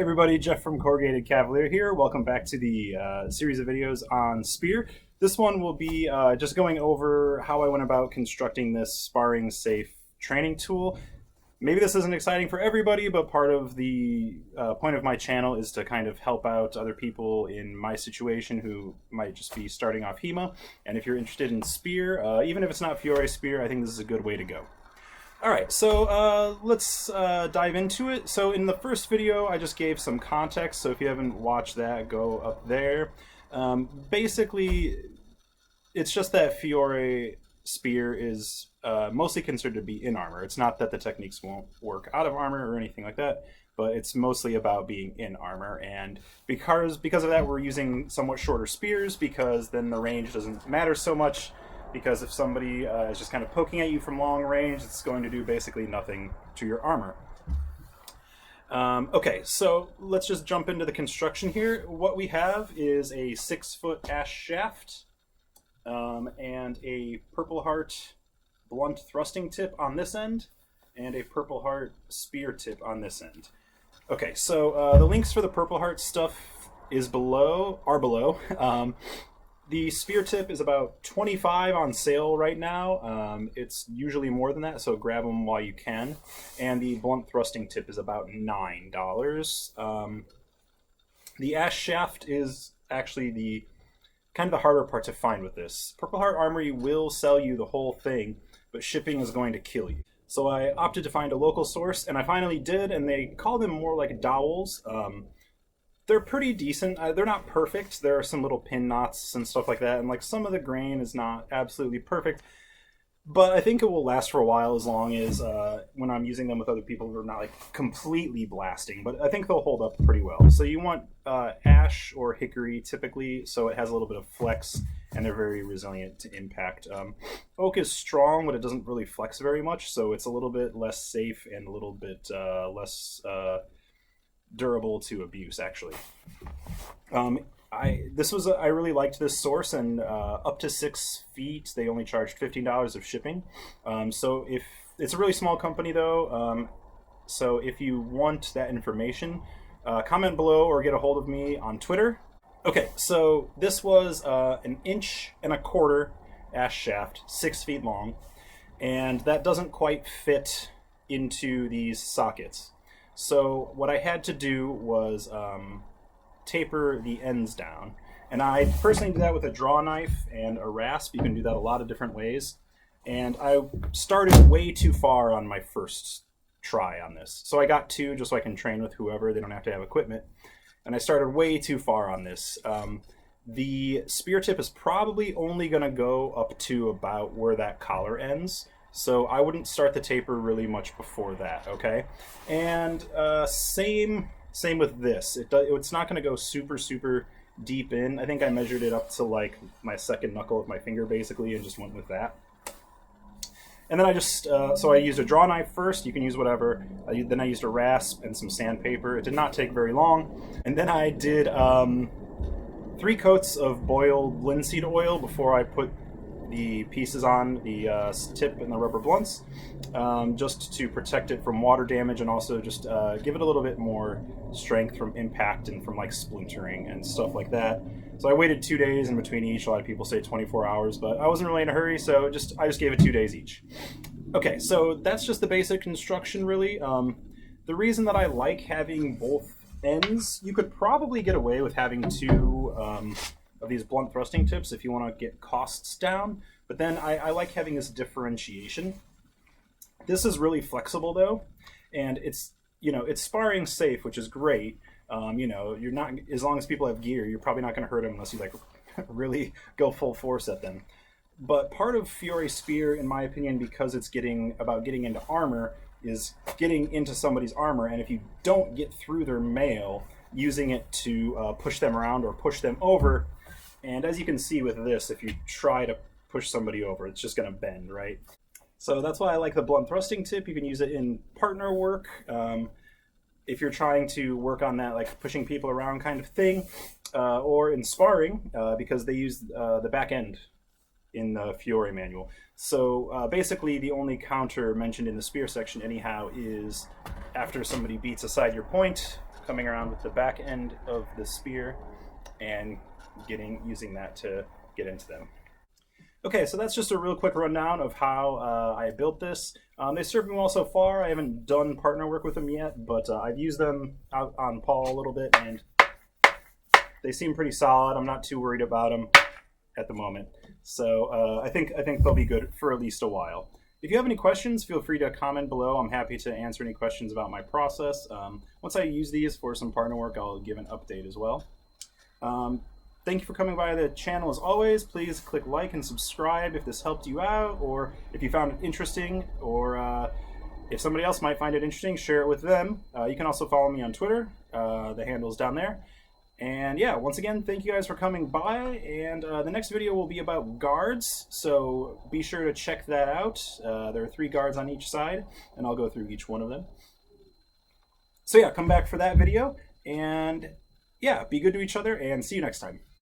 everybody, Jeff from Corrugated Cavalier here. Welcome back to the series of videos on Spear. This one will be just going over how I went about constructing this sparring safe training tool. Maybe this isn't exciting for everybody, but part of the point of my channel is to kind of help out other people in my situation who might just be starting off HEMA. And if you're interested in Spear, even if it's not Fiore Spear, I think this is a good way to go. Alright, so let's dive into it. So in the first video, I just gave some context, so if you haven't watched that, go up there. Basically, it's just that Fiore Spear is mostly considered to be in armor. It's not that the techniques won't work out of armor or anything like that, but it's mostly about being in armor. And because of that, we're using somewhat shorter spears, because then the range doesn't matter so much. Because if somebody is just kind of poking at you from long range, it's going to do basically nothing to your armor. Okay, so let's just jump into the construction here. What we have is a 6-foot ash shaft and a Purple Heart blunt thrusting tip on this end, and a Purple Heart spear tip on this end. Okay, so the links for the Purple Heart stuff are below. The spear tip is about $25 on sale right now. It's usually more than that, so grab them while you can. And the blunt thrusting tip is about $9. The ash shaft is actually the kind of the harder part to find with this. Purple Heart Armory will sell you the whole thing, but shipping is going to kill you. So I opted to find a local source, and I finally did, and they call them more like dowels. They're pretty decent. They're not perfect. There are some little pin knots and stuff like that, and like some of the grain is not absolutely perfect, but I think it will last for a while as long as when I'm using them with other people who are not like completely blasting, but I think they'll hold up pretty well. So you want ash or hickory typically, so it has a little bit of flex and they're very resilient to impact. Oak is strong, but it doesn't really flex very much, so it's a little bit less safe and a little bit less durable to abuse, actually. I really liked this source, and up to 6 feet they only charged $15 of shipping. So if it's a really small company though, so if you want that information, comment below or get a hold of me on Twitter. Okay, so this was an 1.25 inch ash shaft, 6 feet long, and that doesn't quite fit into these sockets. So what I had to do was taper the ends down. And I personally did that with a draw knife and a rasp. You can do that a lot of different ways. And I started way too far on my first try on this. So I got 2 just so I can train with whoever. They don't have to have equipment. And I started way too far on this. The spear tip is probably only going to go up to about where that collar ends. So I wouldn't start the taper really much before that, okay? And same with this. It's not going to go super deep in. I think I measured it up to like my second knuckle of my finger basically, and just went with that. And then I just so I used a draw knife first. You can use whatever. Then I used a rasp and some sandpaper. It did not take very long. And then I did 3 coats of boiled linseed oil before I put the pieces on the tip and the rubber blunts, just to protect it from water damage, and also just give it a little bit more strength from impact and from like splintering and stuff like that. So I waited 2 days in between each. A lot of people say 24 hours, but I wasn't really in a hurry, so I just gave it 2 days each. Okay, so that's just the basic construction really. The reason that I like having both ends, you could probably get away with having 2 of these blunt thrusting tips if you want to get costs down, but then I like having this differentiation. This is really flexible though, and it's sparring safe, which is great. You're not, as long as people have gear, you're probably not going to hurt them unless you like really go full force at them. But part of Fiore Spear, in my opinion, because it's about getting into armor, is getting into somebody's armor, and if you don't get through their mail, using it to push them around or push them over. And as you can see with this, if you try to push somebody over, it's just going to bend, right? So that's why I like the blunt thrusting tip. You can use it in partner work, if you're trying to work on that, like pushing people around kind of thing, or in sparring, because they use the back end in the Fiore manual. So basically the only counter mentioned in the spear section anyhow is after somebody beats aside your point, coming around with the back end of the spear and using that to get into them. Okay, so that's just a real quick rundown of how I built this. They served me well so far. I haven't done partner work with them yet, but I've used them out on Paul a little bit, and they seem pretty solid. I'm not too worried about them at the moment. So I think they'll be good for at least a while. If you have any questions, feel free to comment below. I'm happy to answer any questions about my process. Once I use these for some partner work, I'll give an update as well. Thank you for coming by the channel as always. Please click like and subscribe if this helped you out, or if you found it interesting, or if somebody else might find it interesting, share it with them. You can also follow me on Twitter. The handle's down there. And yeah, once again, thank you guys for coming by, and the next video will be about guards, so be sure to check that out. There are 3 guards on each side, and I'll go through each one of them. So yeah, come back for that video, and yeah, be good to each other, and see you next time.